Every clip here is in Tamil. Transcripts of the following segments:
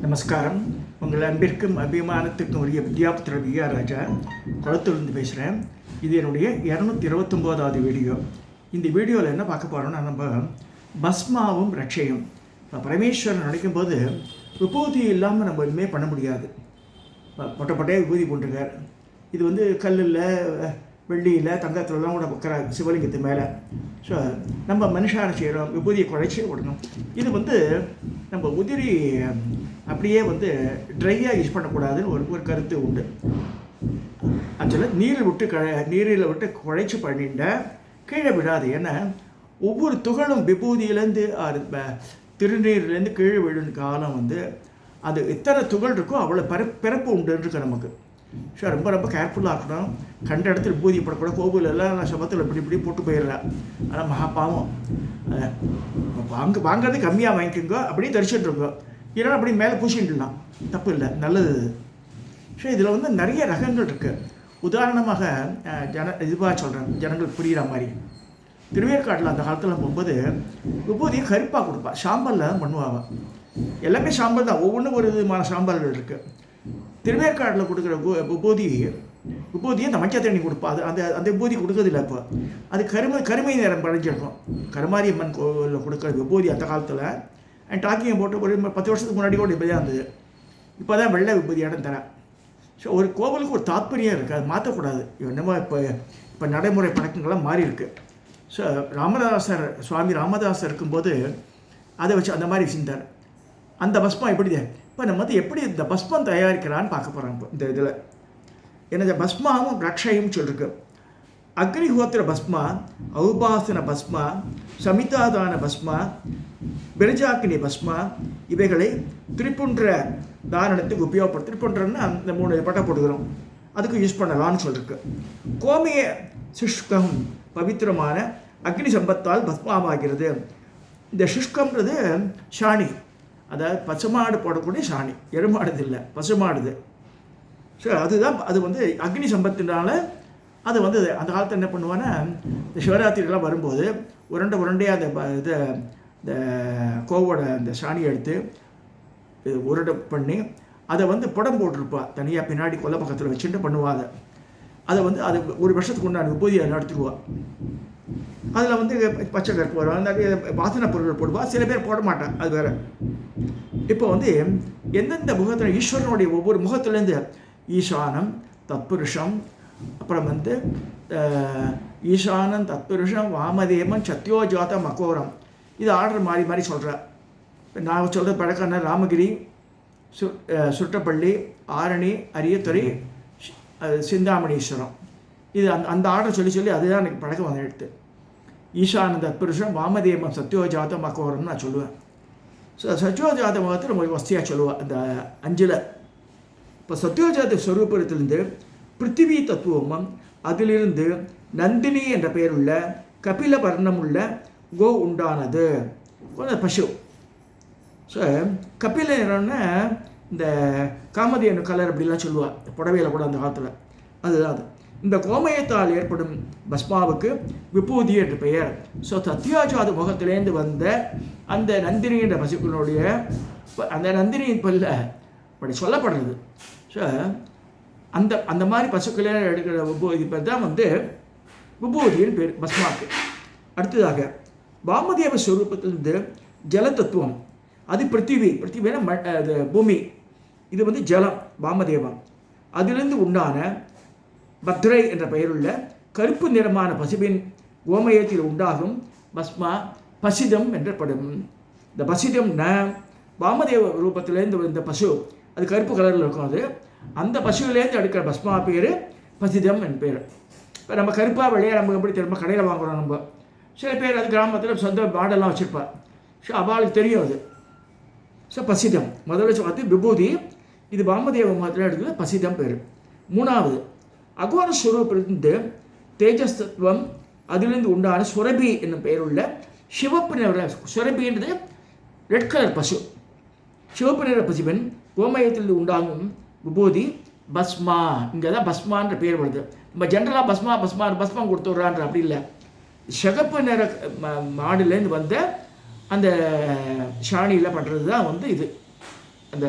நமஸ்காரம். உங்கள் அன்பிற்கும் அபிமானத்துக்கும் உரிய வித்யாபுத்திர விஆர் ராஜா குளத்திலிருந்து பேசுகிறேன். இது என்னுடைய 229வது வீடியோ. இந்த வீடியோவில் என்ன பார்க்க போகிறோம்னா, நம்ம பஸ்மாவும் ரட்சையும். இப்போ பரமேஸ்வரன் நினைக்கும்போது விபூதி இல்லாமல் நம்ம எதுவுமே பண்ண முடியாது. பொட்டப்பட்டையே விபூதி போட்டுருக்கார். இது கல்லில், வெள்ளியில், தங்கத்துலலாம் கூட வைக்கிற சிவலிங்கத்து மேலே. ஸோ நம்ம மனுஷான செய்கிறோம், விபூதியை குழைச்சி விடணும். இது நம்ம உதிரி அப்படியே ட்ரையாக யூஸ் பண்ணக்கூடாதுன்னு ஒரு கருத்து உண்டு. ஆக்சுவலாக நீரில் விட்டு குழைச்சி பண்ணிட்ட கீழே விடாது. ஏன்னா ஒவ்வொரு துகளும் விபூதியிலேருந்து திருநீர்லேருந்து கீழே விழும் காலம் அது எத்தனை துகள் இருக்கோ அவ்வளோ பிறப்பு உண்டுன்னு நமக்கு. ஸோ ரொம்ப ரொம்ப கேர்ஃபுல்லாக இருக்கணும். கண்ட இடத்துல விபூதி போடக்கூடாது. கோவிலெல்லாம் நான் சபத்தில் இப்படி போட்டு போயிடுறேன். ஆனால் மகாபாவம். வாங்கிறது கம்மியாக வாங்கிக்கோங்க, அப்படியே தரிச்சுட்டுருக்கோ. இல்லைன்னா அப்படி மேலே பூசிட்டுலாம் தப்பு இல்லை, நல்லது. ஸோ இதில் நிறைய ரகங்கள் இருக்குது. உதாரணமாக இதுவாக சொல்கிறேன், ஜனங்களுக்கு புரிகிற மாதிரி. திருவேற்காட்டில் அந்த காலத்தில் போகும்போது விபூதியை கருப்பாக கொடுப்பா. சாம்பலில் தான் பண்ணுவாங்க. எல்லாமே சாம்பல் தான், ஒவ்வொன்றும் ஒரு விதமான சாம்பல்கள் இருக்குது. திருவேற்காட்டில் கொடுக்குற விபூதியை இந்த மஞ்சள் தண்ணி கொடுப்பா. அந்த விபூதி கொடுக்கறதில்ல. இப்போ அது கருமை நேரம் படைஞ்சிருக்கும். கருமாரியம்மன் கோவிலில் கொடுக்குற விபூதி அந்த காலத்தில் டாக்கிங் போட்டு ஒரு 10 வருஷத்துக்கு முன்னாடி கூட இப்படி தான் இருந்தது. இப்போ தான் வெள்ளை விபூதி இடம் தரேன். ஸோ ஒரு கோவிலுக்கு ஒரு தாத்பரியம் இருக்குது, அது மாற்றக்கூடாது. என்னமோ இப்போ நடைமுறை பழக்கங்கள்லாம் மாறி இருக்குது. ஸோ சுவாமி ராமதாசர் இருக்கும்போது அதை வச்சு அந்த மாதிரி செஞ்சார். அந்த பஸ்மம் எப்படி இப்போ நம்ம எப்படி இந்த பஸ்மம் தயாரிக்கிறான்னு பார்க்க போகிறோம். இப்போ இந்த இதில் எனது பஸ்மாவும் ரட்சையும் சொல்லிருக்கு. அக்னிஹோத்திர பஸ்மா, ஔபாசன பஸ்மா, சமிதாதான பஸ்மா, பிரஜாக்கினி பஸ்மா, இவைகளை திரிப்புன்ற தாரணத்துக்கு உபயோகப்படுத்த. திரிப்புன்றன்னா அந்த 3 பட்டை போட்டுக்கிறோம், அதுக்கு யூஸ் பண்ணலான்னு சொல்லிருக்கு. கோமிய சுஷ்கம் பவித்திரமான அக்னி சம்பத்தால் பஸ்மாவாகிறது. இந்த சுஷ்கம்ன்றது சாணி, அதாவது பசுமாடு போடக்கூடிய சாணி. எருமாடுது இல்லை, பசுமாடுது. ஸோ அதுதான் அது அக்னி சம்பத்தினால அது அந்த காலத்தில் என்ன பண்ணுவான்னா, இந்த சிவராத்திரிலாம் வரும்போது உருண்டையாக இந்த கோவோட அந்த சாணியை எடுத்து உருண்டை பண்ணி அதை புடம் போட்டிருப்பா. தனியாக பின்னாடி கொல்லை பக்கத்தில் வச்சுட்டு பண்ணுவாங்க. அதை அது ஒரு வருஷத்துக்கு உண்டான விபூதியை நடத்திடுவா. அதில் பச்சை கருப்பு வரும், நிறைய வாசனை பொருட்கள் போடுவா. சில பேர் போட மாட்டான், அது வேறு. இப்போ எந்தெந்த முகத்தில் ஈஸ்வரனுடைய ஒவ்வொரு முகத்துலேருந்து ஈசானம், தத்புருஷம், அப்புறம் ஈசானம், தத்புருஷம், வாமதேவன், சத்யோஜாதம், மகோரம், இது ஆர்டர் மாறி மாறி சொல்கிறேன். நான் சொல்கிற பழக்கம்னா ராமகிரி, சுட்டப்பள்ளி, ஆரணி, அரியத்துறை, சிந்தாமணீஸ்வரம், இது அந்த ஆர்டர் சொல்லி அதுதான் எனக்கு பழக்கம் எடுத்து. ஈசானந்த தத்புருஷம், வாமதேவம், சத்யோஜாதம், மகோரம்னு நான் சொல்லுவேன். ஸோ சத்யோஜாத முகத்தில் நம்ம வசதியாக சொல்லுவேன் அந்த 5. இப்போ சத்யோஜாத ஸ்வரூபத்திலிருந்து பிருத்திவி தத்துவமும், அதிலிருந்து நந்தினி என்ற பெயருள்ள கபில வர்ணமுள்ள கோ உண்டானது, பசு. ஸோ கபிலன்னா இந்த காமதேனு கலர் அப்படிலாம் சொல்லுவாள் புடவையில் கூட அந்த காலத்தில். அதுதான் அது. இந்த கோமயத்தால் ஏற்படும் பஸ்மாவுக்கு விபூதி என்று பெயர். ஸோ சத்யோஜாத முகத்திலேருந்து வந்த அந்த நந்தினி என்ற பசுக்களுடைய அந்த நந்தினியின் பல்ல அப்படி சொல்லப்படுறது. ஸோ அந்த மாதிரி பசுக்களே எடுக்கிற விபூதி பேர் தான் விபூதியின் பேர் பஸ்மாவுக்கு. அடுத்ததாக வாமதேவ ஸ்வரூபத்திலிருந்து ஜல தத்துவம், அது பிருத்திவினா அது பூமி, இது ஜலம் வாமதேவம். அதிலிருந்து உண்டான பத்ரை என்ற பெயருள்ள கருப்பு நிறமான பசுவின் கோமயத்தில் உண்டாகும் பஸ்மா பசிதம் என்றப்படும். இந்த பசிதம் வாமதேவ ரூபத்திலேருந்து இந்த பசு, அது கருப்பு கலரில் இருக்கும். அந்த பசுவிலேருந்து எடுக்கிற பஸ்மா பேர் பசிதம் என் பேர். இப்போ நம்ம கருப்பாக வெள்ளையாக நம்ம எப்படி திரும்ப கடையில் வாங்குகிறோம். நம்ம சில பேர் அது கிராமத்தில் சொந்த மாடெல்லாம் வச்சுருப்பா. ஸோ அவளுக்கு தெரியும் அது. ஸோ பசிதம் முதல்ல பார்த்து விபூதி, இது வாமதேவ மதத்தில் எடுக்கிறது பசிதம் பேர். 3வது அகோர ஸ்வரூபிலிருந்து தேஜஸ் தத்துவம், அதிலிருந்து உண்டான சுரபி என்னும் பெயருள்ள சிவப்பு நிற, சுரபின்றது ரெட் கலர் பசு, சிவப்பு நிற பசுவின் கோமயத்திலிருந்து உண்டாகும் விபூதி பஸ்மா. இங்கே தான் பஸ்மான்ற பேர் வருது. நம்ம ஜென்ரலாக பஸ்மா கொடுத்துட்றான்ற அப்படி இல்லை. சிகப்பு நிற மாடுலேருந்து வந்த அந்த சாணியில் பண்ணுறது தான் இது. அந்த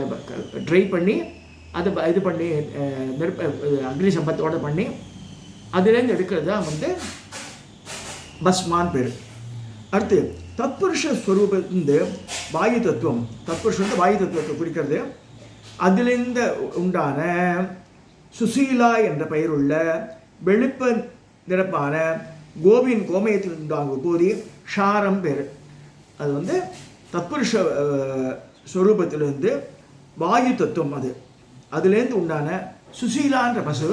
ட்ரை பண்ணி அதை இது பண்ணி அக்னி சம்பத்தோடு பண்ணி அதுலேருந்து எடுக்கிறது தான் வந்து பஸ்மான் பேர். அடுத்து தத்புருஷ ஸ்வரூபத்திலிருந்து வாயு தத்துவம், தத்புருஷம் வந்து வாயு தத்துவத்தை குறிக்கிறது. அதிலிருந்து உண்டான சுசீலா என்ற பெயருள்ள வெளுப்ப நிரப்பான கோமயத்தில் உண்டான விபூதி ஷாரம் பேர். அது வந்து தத்புருஷ ஸ்வரூபத்திலிருந்து வாயு தத்துவம், அதுலேருந்து உண்டான சுசீலான்ற பசு,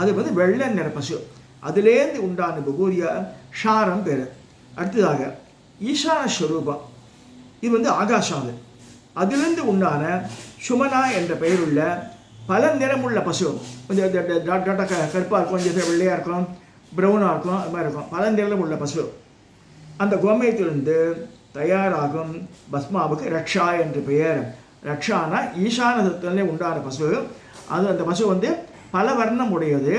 அது வந்து வெள்ளை நிற பசு, அதுலேருந்து உண்டான விபூதியா ஷாரம் பேர். அடுத்ததாக ஈசான ஸ்வரூபம், இது வந்து ஆகாஷம், அதிலிருந்து உண்டான சுமனா என்ற பெயருள்ள பல நிறமுள்ள பசு, கொஞ்சம் கருப்பாக இருக்கும், கொஞ்சம் வெள்ளையாக இருக்கும், ப்ரௌனாக இருக்கும், அது மாதிரி இருக்கும், பல நிறம் உள்ள பசு. அந்த கோமயத்திலிருந்து தயாராகும் பஸ்மாவுக்கு ரக்ஷா என்று பெயர். ரக்ஷானா ஈசான தத்துவத்திலே உண்டான பசு. அந்த பசு வந்து பல வர்ணம் உடையது.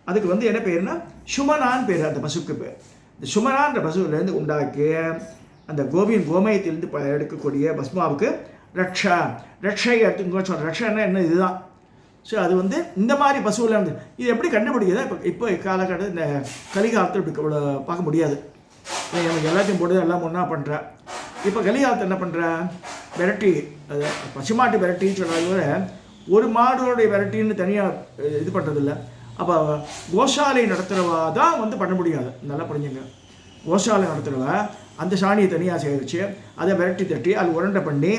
அதுக்கு வந்து என்ன பேர்னா சுமனான் பேர். அந்த பசுக்கு பேர் இந்த சுமனான்ற பசுவிலேருந்து உண்டாக்கிய அந்த கோமயத்திலிருந்து எடுக்கக்கூடிய பஸ்மாவுக்கு ரக்ஷா, ரக்ஷை எடுத்துங்க சொல்கிறேன். ரக்ஷான்னா என்ன, இதுதான். ஸோ அது வந்து இந்த மாதிரி பசுவில் வந்து இது எப்படி கண்டுபிடிக்குதா? இப்போ காலகட்டத்தில் இந்த கலிகாலத்தில் இப்படி பார்க்க முடியாது. எனக்கு எல்லாத்தையும் போட்டு எல்லாம் ஒன்றா பண்ணுறேன். இப்போ கலிகாலத்தில் என்ன பண்ணுறேன், வெரைட்டி, அது பசுமாட்டு வெரைட்டின்னு சொல்கிறத ஒரு மாடோடைய வெரைட்டின்னு தனியாக இது பண்ணுறதில்ல. அப்போ கோசாலை நடத்துகிறவா தான் வந்து பண்ண முடியாது. நல்லா புரிஞ்சுங்க. கோசாலை நடத்துகிறவா அந்த சாணியை தனியாக சேகரித்து அதை வெரைட்டி தட்டி அது உருண்டை பண்ணி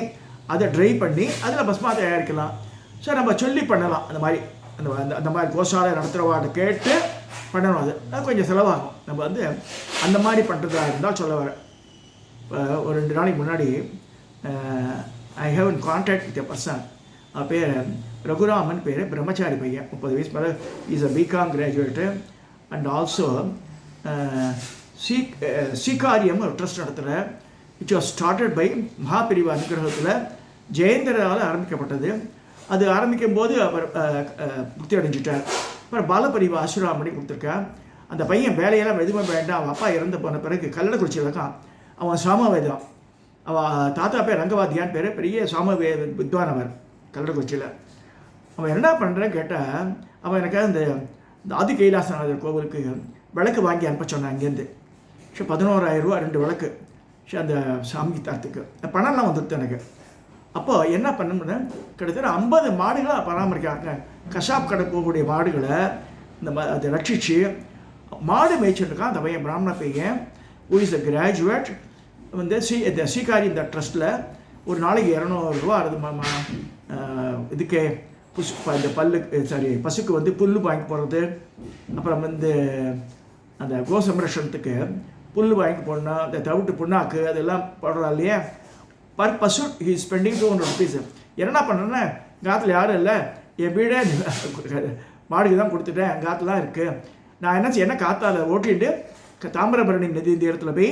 அதை ட்ரை பண்ணி அதில் பஸ்மா தயாரிக்கலாம். ஸோ நம்ம சொல்லி பண்ணலாம். அந்த மாதிரி அந்த மாதிரி கோசாலை நடத்துகிறவாட்ட கேட்டு பண்ணணும். அது கொஞ்சம் செலவாகும். நம்ம வந்து அந்த மாதிரி பண்ணுறதா இருந்தால் சொல்ல வரேன். இப்போ ஒரு 2 நாளைக்கு முன்னாடி I have in contact with a person. பேர் ரகுராமன், பேர் பிரம்மச்சாரி பையன், 30 வயசு மேலே. Is a BCom graduate and also சீகாரியம் ஒரு ட்ரஸ்ட் நடத்துகிற, which was started by Mahaperiyava அனுகிரகத்தில் ஜெயேந்திரால் ஆரம்பிக்கப்பட்டது. அது ஆரம்பிக்கும் போது அவர் முக்தி அடைஞ்சிட்டார். அப்புறம் பாலபரிவா ஆசிரமம் பண்ணி கொடுத்துருக்கேன். அந்த பையன் வேலையெல்லாம் எதுவுமே வேண்டாம். அவன் அப்பா இறந்து போன பிறகு கல்லடக்குறிச்சியில் இருக்கான். அவன் சாமவேதம், அவன் தாத்தா பேர் ரங்கவாதியான் பேர், பெரிய சாமவேத வித்வான் அவர் கல்லடக்குறிச்சியில். அவன் என்ன பண்ணுறேன்னு கேட்டால், அவன் எனக்காக இந்த ஆதி கைலாசநாதர் கோவிலுக்கு விளக்கு வாங்கி அனுப்ப சொன்னான் அங்கேருந்து. ஸோ 11,000 ரூபா 2 விளக்கு. ஸோ அந்த சாமி தாத்துக்கு பணம்லாம் வந்துடுது எனக்கு. அப்போது என்ன பண்ணணும்னா, கிட்டத்தட்ட 50 மாடுகளாக பராமரிக்கிறாங்க. கஷாப் கடை போகக்கூடிய மாடுகளை அதை ரட்சித்து மாடு மேய்ச்சிட்டுருக்கான் அந்த பையன், பிராமண பையன், ஹூ இஸ் அ கிராஜுவேட். வந்து இந்த சீகாரி இந்த ட்ரஸ்ட்டில் ஒரு நாளைக்கு 200 ரூபா இதுக்கே இந்த பசுக்கு வந்து புல் வாங்கி போடுறது, அப்புறம் வந்து அந்த கோ சம்ரட்சணத்துக்கு புல் வாங்கி போடணும், அந்த தவிட்டு புண்ணாக்கு அதெல்லாம் போடுறா இல்லையா. பர் பசு ஹி ஸ்பெண்டிங் 200 ருபீஸ். என்ன பண்ணுறேன்னா, காற்றுல யாரும் இல்லை, என் வீடே மாடுக்கு தான் கொடுத்துட்டேன், காற்றுலாம் இருக்குது. நான் என்ன காற்றால் ஓட்டிட்டு தாமிரபரணி நதி இந்த இடத்துல போய்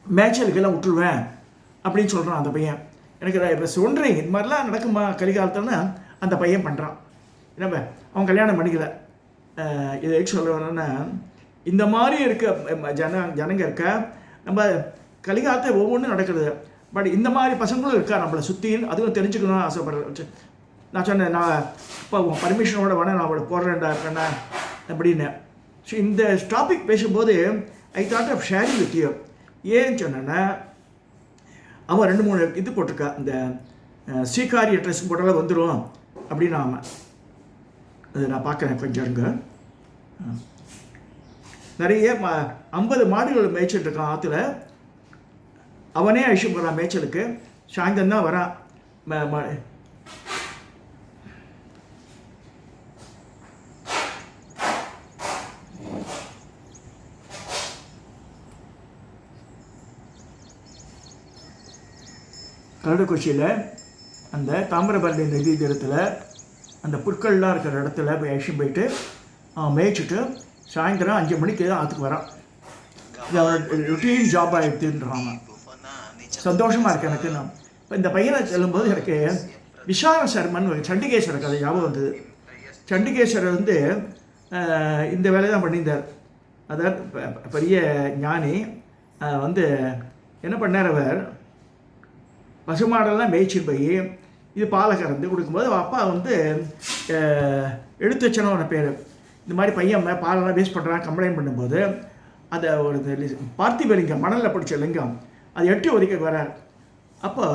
மேய்ச்சலுக்கெல்லாம் விட்டுருவேன் அப்படின்னு சொல்கிறான் அந்த பையன். எனக்கு இப்போ சொல்கிறேன், இது மாதிரிலாம் நடக்குமா கலிகாலத்துலன்னு அந்த பையன் பண்ணுறான். என்ன அவன் கல்யாணம் பண்ணிக்கல. இதை சொல்கிறேன்னா, இந்த மாதிரி இருக்க ஜனங்க இருக்க, நம்ம கலிகாலத்தை ஒவ்வொன்றும் நடக்கிறது. பட் இந்த மாதிரி பசங்களும் இருக்கா நம்மளை சுற்றின்னு, அதுவும் தெரிஞ்சுக்கணும்னு ஆசைப்படுறேன். நான் சொன்னேன், நான் இப்போ பர்மிஷனோட வேணா நான் அவளை போடுறேன்டா இருக்கேன்னா அப்படின்னு. ஸோ இந்த டாபிக் பேசும்போது I thought of sharing with you. ஏன்னு சொன்னேன்னா, அவன் 2-3 இது போட்டிருக்கா, இந்த சீகாரி ட்ரெஸ் போட்டாலும் வந்துடும் அப்படின்னு. அவன் அது நான் பார்க்குறேன், கொஞ்சம் இருங்க. நிறைய 50 மாடுகள் மேய்ச்சிட்டு இருக்கான் ஆற்றுல. அவனே அழிச்சு போகிறான் மேய்ச்சலுக்கு. சாயந்தரம் தான் வரான். கல்லடக்குறிச்சியில் அந்த தாமிரபரணி நதி தீரத்தில் அந்த புற்கள்லாம் இருக்கிற இடத்துல போய் அழிச்சு போயிட்டு அவன் மேய்ச்சிட்டு சாயந்தரம் 5 மணிக்கு தான் ஆற்றுக்கு வரான். இது அவனோட ருட்டீன் ஜாபாக எடுத்துன்றான். சந்தோஷமாக இருக்குது எனக்கு. நான் இப்போ இந்த பையனை செல்லும்போது எனக்கு விஷால சர்மன் சண்டிகேஸ்வரர் கதை ஞாபகம் வந்தது. சண்டிகேஸ்வரர் வந்து இந்த வேலையை தான் பண்ணியிருந்தார். அதாவது பெரிய ஞானி வந்து என்ன பண்ணார், அவர் பசுமாடெல்லாம் மேய்ச்சிட்டு போய் இது பாலை கறந்து கொடுக்கும்போது அப்பா வந்து எடுத்து வச்சனோட பேர். இந்த மாதிரி பையன் பாலெல்லாம் வேஸ்ட் பண்ணுறான் கம்ப்ளைண்ட் பண்ணும்போது அதை ஒரு பார்த்திப லிங்கம், மணலில் பிடிச்ச லிங்கம், அதை எட்டி ஒதுக்க வரார். அப்போ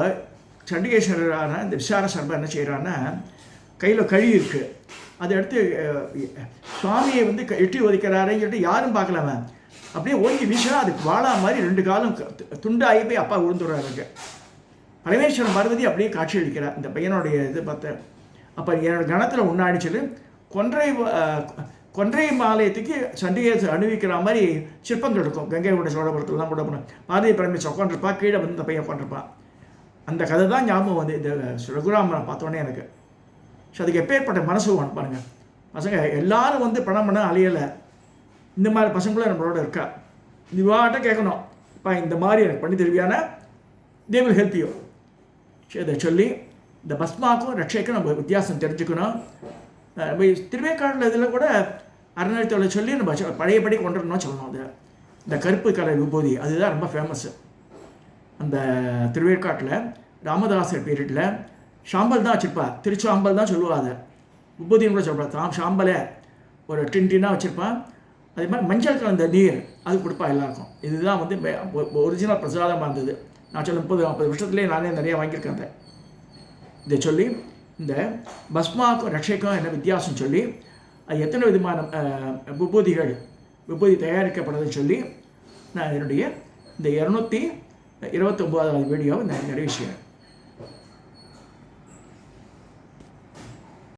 சண்டிகேஸ்வரரான இந்த விசார சர்மா என்ன செய்கிறான்னா, கையில் கழி இருக்குது, அதை எடுத்து சுவாமியை வந்து எட்டி ஒதுக்கிறாருன்னு சொல்லிட்டு யாரும் பார்க்கலாம அப்படியே ஓங்கி வீசினா அதுக்கு வாழா மாதிரி 2 காலம் துண்டாகி போய் அப்பா விழுந்துடுறாருங்க. பரமேஸ்வரன் பார்வதி அப்படியே காட்சி அளிக்கிறார் இந்த பையனுடைய இது பார்த்து. அப்போ என்னோட கணத்தில் உண்ணாடி சொல்லி கொன்றை மாலயத்துக்கு சண்டிகேஸ்வரர் அணிவிக்கிற மாதிரி சிற்பங்கள் இருக்கும். கங்கையோட சோழபுரத்துலாம் கூட போனோம். பார்வதி பரமேஸ்வரன் உட்காந்துருப்பா, கீழே வந்து இந்த பையன் உட்காந்துருப்பான். அந்த கதை தான் ஞாபகம் வந்து இந்த ரகுராமனை பார்த்தோன்னே எனக்கு. ஸோ அதுக்கு எப்பேற்பட்ட மனசு ஒன்று பாருங்கள். பசங்க எல்லோரும் வந்து பணம் பண்ண அலையலை, இந்த மாதிரி பசங்களும் நம்மளோட இருக்கா. இவாட்ட கேட்கணும், இப்போ இந்த மாதிரி எனக்கு பண்ணி தருவியானா தே வில் ஹெல்ப் யூ. இதை சொல்லி இந்த பஸ்மாக்கும் ரட்சைக்கும் நம்ம வித்தியாசம் தெரிஞ்சுக்கணும். திருவேற்காட்டில் இதில் கூட அறநிலையத்தோட சொல்லி நம்ம பழையபடி கொண்டு வரணும்னு சொல்லணும். அது இந்த கருப்பு கலர் விபூதி அதுதான் ரொம்ப ஃபேமஸ்ஸு. அந்த திருவேற்காட்டில் ராமதாசர் பீரியடில் ஷாம்பல் தான் வச்சுருப்பா, திருச்சாம்பல் தான் சொல்லுவா. அதை விபூதின்னு கூட சொல்கிறா. ஷாம்பலை ஒரு டின்னாக வச்சுருப்பான். அதே மாதிரி மஞ்சள் கலந்த நீர் அது கொடுப்பா எல்லாருக்கும். இதுதான் வந்து ஒரிஜினல் பிரசாதமாக இருந்தது. நான் சொல்ல 30-40 வருஷத்துலேயே நானே நிறையா வாங்கியிருக்கேன். இதை சொல்லி இந்த பஸ்மாக்கும் ரட்சைக்கும் என்ன வித்தியாசம் சொல்லி அது எத்தனை விதமான விபூதி தயாரிக்கப்படுறதுன்னு சொல்லி நான் என்னுடைய இந்த 229வது வீடியோவை நான் நிறைவு செய்கிறேன்.